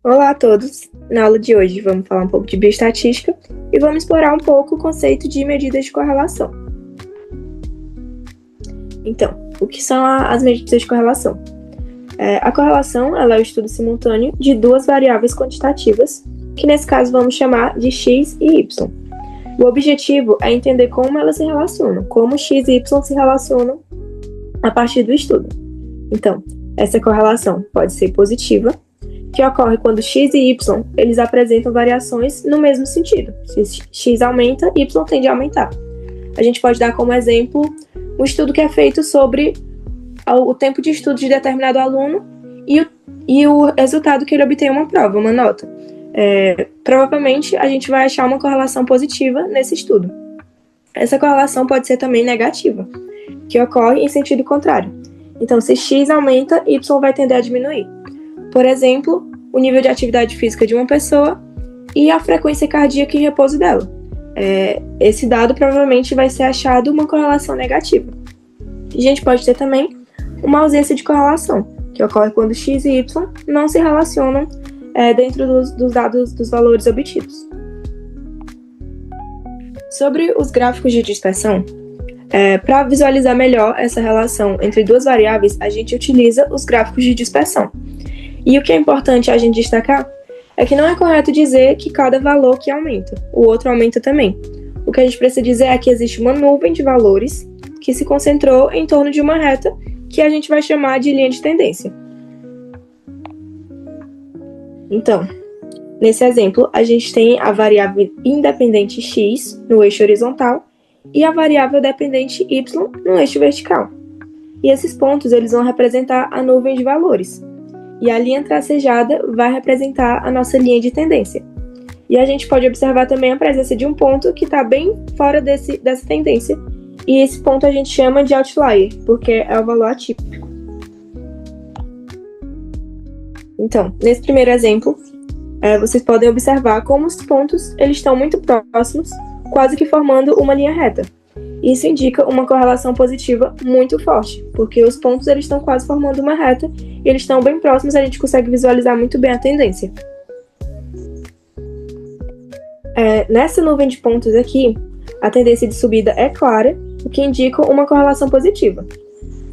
Olá a todos! Na aula de hoje vamos falar um pouco de bioestatística e vamos explorar um pouco o conceito de medidas de correlação. Então, o que são as medidas de correlação? A correlação ela é o estudo simultâneo de duas variáveis quantitativas, que nesse caso vamos chamar de x e y. O objetivo é entender como elas se relacionam, como x e y se relacionam a partir do estudo. Então, essa correlação pode ser positiva, que ocorre quando x e y eles apresentam variações no mesmo sentido. Se x aumenta, y tende a aumentar. A gente pode dar como exemplo um estudo que é feito sobre o tempo de estudo de determinado aluno e o resultado que ele obtém uma prova, uma nota. Provavelmente a gente vai achar uma correlação positiva nesse estudo. Essa correlação pode ser também negativa, que ocorre em sentido contrário. Então, se x aumenta, y vai tender a diminuir. Por exemplo, o nível de atividade física de uma pessoa e a frequência cardíaca em repouso dela. Esse dado provavelmente vai ser achado uma correlação negativa. A gente pode ter também uma ausência de correlação, que ocorre quando x e y não se relacionam dentro dos dados dos valores obtidos. Sobre os gráficos de dispersão, para visualizar melhor essa relação entre duas variáveis, a gente utiliza os gráficos de dispersão. E o que é importante a gente destacar é que não é correto dizer que cada valor que aumenta, o outro aumenta também. O que a gente precisa dizer é que existe uma nuvem de valores que se concentrou em torno de uma reta que a gente vai chamar de linha de tendência. Então, nesse exemplo, a gente tem a variável independente x no eixo horizontal e a variável dependente y no eixo vertical. E esses pontos eles vão representar a nuvem de valores. E a linha tracejada vai representar a nossa linha de tendência. E a gente pode observar também a presença de um ponto que está bem fora dessa tendência. E esse ponto a gente chama de outlier, porque é o valor atípico. Então, nesse primeiro exemplo, vocês podem observar como os pontos eles estão muito próximos, quase que formando uma linha reta. Isso indica uma correlação positiva muito forte, porque os pontos eles estão quase formando uma reta e eles estão bem próximos, a gente consegue visualizar muito bem a tendência. Nessa nuvem de pontos aqui, a tendência de subida é clara, o que indica uma correlação positiva.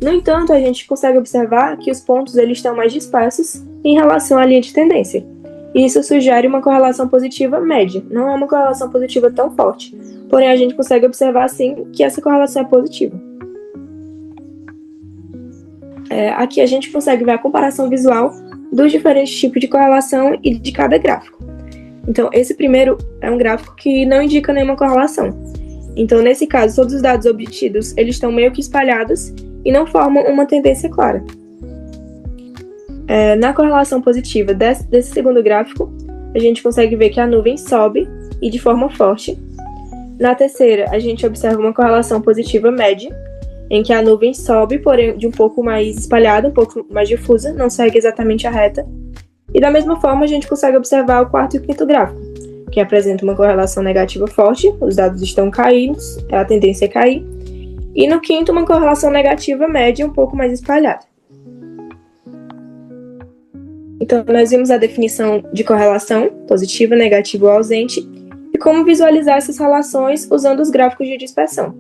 No entanto, a gente consegue observar que os pontos eles estão mais dispersos em relação à linha de tendência. E isso sugere uma correlação positiva média, não é uma correlação positiva tão forte. Porém, a gente consegue observar, sim, que essa correlação é positiva. Aqui a gente consegue ver a comparação visual dos diferentes tipos de correlação e de cada gráfico. Então, esse primeiro é um gráfico que não indica nenhuma correlação. Então, nesse caso, todos os dados obtidos eles estão meio que espalhados e não formam uma tendência clara. Na correlação positiva desse segundo gráfico, a gente consegue ver que a nuvem sobe e de forma forte. Na terceira, a gente observa uma correlação positiva média, em que a nuvem sobe, porém de um pouco mais espalhada, um pouco mais difusa, não segue exatamente a reta. E da mesma forma, a gente consegue observar o quarto e o quinto gráfico, que apresenta uma correlação negativa forte, os dados estão caindo, a tendência é cair. E no quinto, uma correlação negativa média, um pouco mais espalhada. Então, nós vimos a definição de correlação, positiva, negativa ou ausente, e como visualizar essas relações usando os gráficos de dispersão.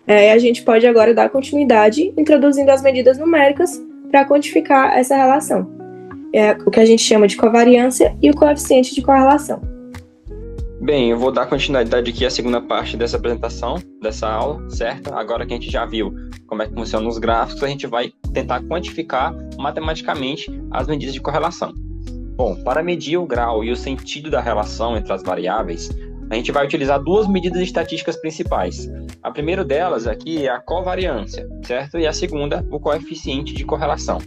A gente pode agora dar continuidade, introduzindo as medidas numéricas para quantificar essa relação. O que a gente chama de covariância e o coeficiente de correlação. Bem, eu vou dar continuidade aqui à segunda parte dessa apresentação, dessa aula, certo? Agora que a gente já viu como é que funcionam os gráficos, a gente vai tentar quantificar matematicamente as medidas de correlação. Bom, para medir o grau e o sentido da relação entre as variáveis, a gente vai utilizar duas medidas estatísticas principais. A primeira delas aqui é a covariância, certo? E a segunda, o coeficiente de correlação.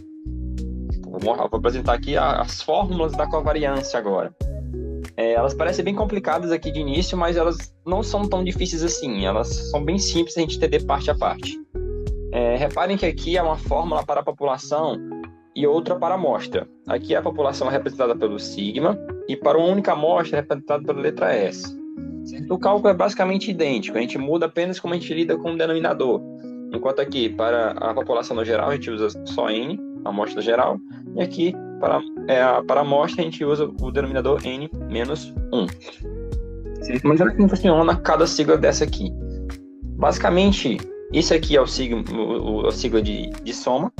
Vou apresentar aqui as fórmulas da covariância agora. Elas parecem bem complicadas aqui de início, mas elas não são tão difíceis assim. Elas são bem simples a gente entender parte a parte. Reparem que aqui é uma fórmula para a população e outra para a amostra. Aqui a população é representada pelo sigma e para uma única amostra é representada pela letra S. O cálculo é basicamente idêntico, a gente muda apenas como a gente lida com o denominador. Enquanto aqui, para a população no geral, a gente usa só N, a amostra geral, e aqui, para para a amostra, a gente usa o denominador N-1. Mas olha como funciona cada sigla dessa aqui. Basicamente, isso aqui é o sigla de soma.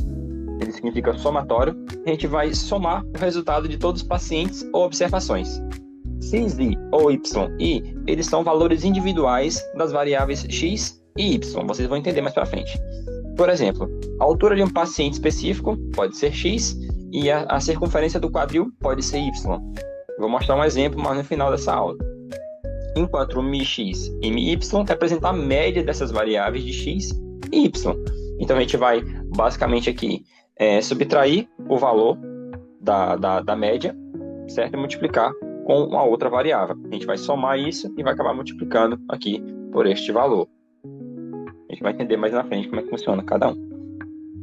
Ele significa somatório. A gente vai somar o resultado de todos os pacientes ou observações. X, Y ou Y, I, eles são valores individuais das variáveis X e Y. Vocês vão entender mais para frente. Por exemplo, a altura de um paciente específico pode ser X e a circunferência do quadril pode ser Y. Vou mostrar um exemplo mais no final dessa aula. Enquanto o μx e μy representam a média dessas variáveis de X e Y. Então a gente vai basicamente aqui subtrair o valor da média, certo? E multiplicar com uma outra variável. A gente vai somar isso e vai acabar multiplicando aqui por este valor. A gente vai entender mais na frente como é que funciona cada um.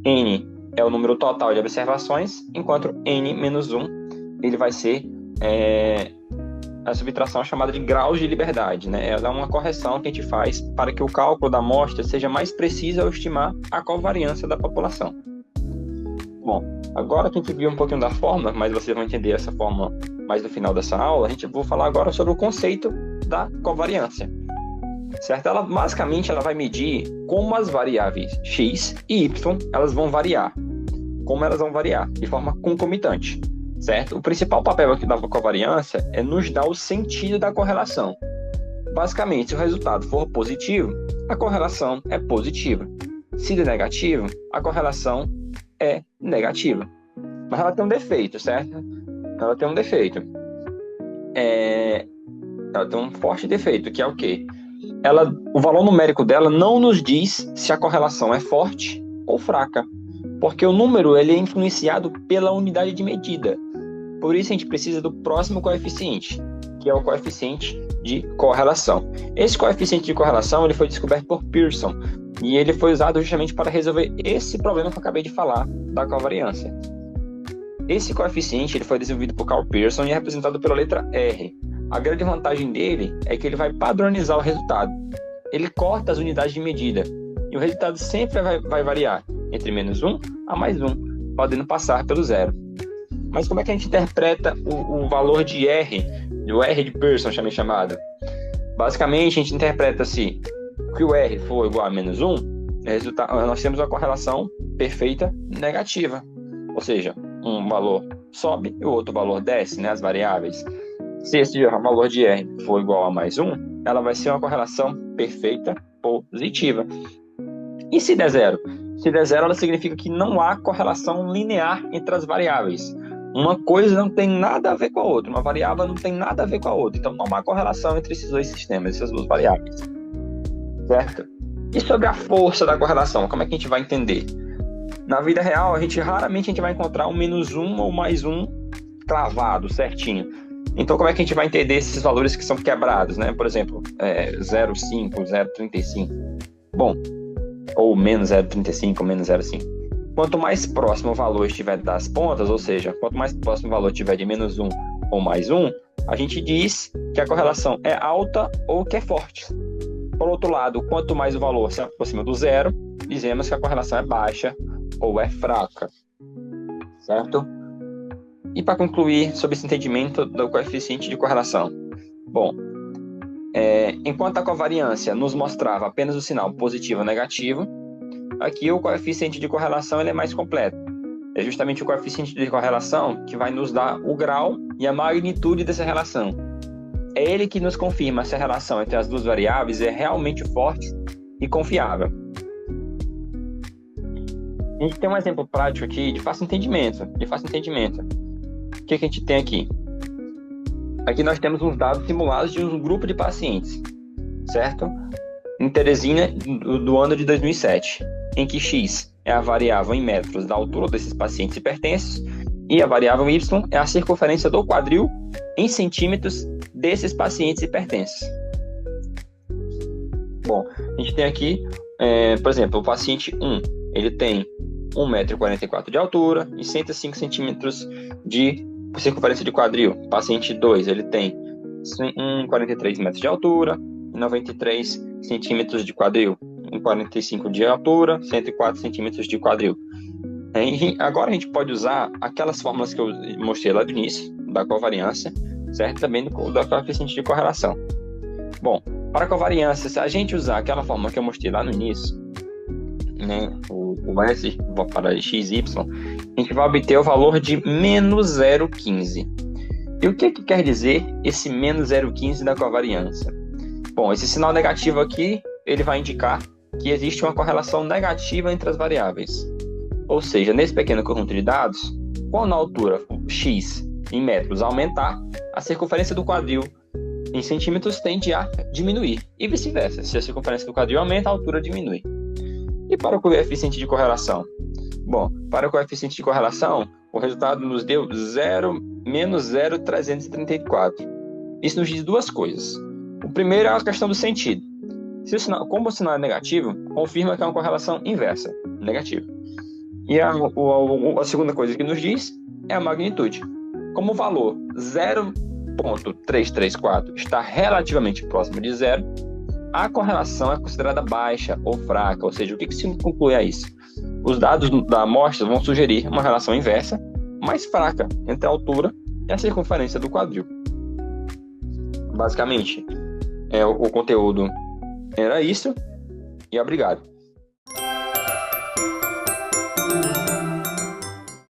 N é o número total de observações, enquanto N-1 ele vai ser a subtração chamada de graus de liberdade, né? Ela é uma correção que a gente faz para que o cálculo da amostra seja mais preciso ao estimar a covariância da população. Bom, agora que a gente viu um pouquinho da fórmula, mas vocês vão entender essa fórmula mais no final dessa aula, vou falar agora sobre o conceito da covariância. Certo? Basicamente, ela vai medir como as variáveis X e Y elas vão variar. Como elas vão variar? De forma concomitante. Certo? O principal papel aqui da covariância é nos dar o sentido da correlação. Basicamente, se o resultado for positivo, a correlação é positiva. Se é negativo, a correlação é negativa. Mas ela tem um defeito, certo? Ela tem um defeito. Ela tem um forte defeito, que é o quê? O valor numérico dela não nos diz se a correlação é forte ou fraca, porque o número ele é influenciado pela unidade de medida. Por isso a gente precisa do próximo coeficiente, que é o coeficiente de correlação. Esse coeficiente de correlação ele foi descoberto por Pearson e ele foi usado justamente para resolver esse problema que eu acabei de falar da covariância. Esse coeficiente ele foi desenvolvido por Carl Pearson e é representado pela letra R. A grande vantagem dele é que ele vai padronizar o resultado. Ele corta as unidades de medida e o resultado sempre vai variar entre -1 a +1, podendo passar pelo zero. Mas como é que a gente interpreta o valor de R, do R de Pearson, chamado? Basicamente, a gente interpreta se o R for igual a -1, nós temos uma correlação perfeita negativa. Ou seja, um valor sobe e o outro valor desce, né, as variáveis. Se esse valor de R for igual a +1, ela vai ser uma correlação perfeita positiva. E se der zero? Se der zero, ela significa que não há correlação linear entre as variáveis. Uma coisa não tem nada a ver com a outra, uma variável não tem nada a ver com a outra. Então não há correlação entre esses dois sistemas, essas duas variáveis. Certo? E sobre a força da correlação, como é que a gente vai entender? Na vida real, raramente a gente vai encontrar um -1 ou +1 cravado, certinho. Então, como é que a gente vai entender esses valores que são quebrados, né? Por exemplo, 0,5, 0,35. Bom, ou menos 0,35 ou menos 0,5. Quanto mais próximo o valor estiver das pontas, ou seja, quanto mais próximo o valor estiver de -1 ou +1, a gente diz que a correlação é alta ou que é forte. Por outro lado, quanto mais o valor se aproxima do zero, dizemos que a correlação é baixa ou é fraca. Certo? E para concluir sobre esse entendimento do coeficiente de correlação. Bom, enquanto a covariância nos mostrava apenas o sinal positivo ou negativo, aqui o coeficiente de correlação ele é mais completo. É justamente o coeficiente de correlação que vai nos dar o grau e a magnitude dessa relação. É ele que nos confirma se a relação entre as duas variáveis é realmente forte e confiável. A gente tem um exemplo prático aqui de fácil entendimento. O que a gente tem aqui? Aqui nós temos uns dados simulados de um grupo de pacientes, certo? Em Teresina, do ano de 2007, em que X é a variável em metros da altura desses pacientes hipertensos e a variável Y é a circunferência do quadril em centímetros desses pacientes hipertensos. Bom, a gente tem aqui, por exemplo, o paciente 1, ele tem 1,44 m de altura e 105 centímetros de circunferência de quadril. O paciente 2, ele tem 1,43 m de altura e 93 centímetros de quadril. 1,45 de altura, 104 centímetros de quadril. Agora a gente pode usar aquelas fórmulas que eu mostrei lá do início, da covariância, certo? Também da coeficiente de correlação. Bom, para a covariância, se a gente usar aquela fórmula que eu mostrei lá no início, né, o S para XY, a gente vai obter o valor de menos 0,15. E o que quer dizer esse menos 0,15 da covariância? Bom, esse sinal negativo aqui, ele vai indicar que existe uma correlação negativa entre as variáveis. Ou seja, nesse pequeno conjunto de dados, quando a altura x em metros aumentar, a circunferência do quadril em centímetros tende a diminuir. E vice-versa, se a circunferência do quadril aumenta, a altura diminui. E para o coeficiente de correlação? Bom, para o coeficiente de correlação, o resultado nos deu menos 0,334. Isso nos diz duas coisas. O primeiro é a questão do sentido. Como o sinal é negativo, confirma que é uma correlação inversa, negativa. E a segunda coisa que nos diz é a magnitude. Como o valor 0,334 está relativamente próximo de zero, a correlação é considerada baixa ou fraca. Ou seja, o que se conclui a isso? Os dados da amostra vão sugerir uma relação inversa, mais fraca, entre a altura e a circunferência do quadril. Basicamente, o conteúdo era isso, e obrigado.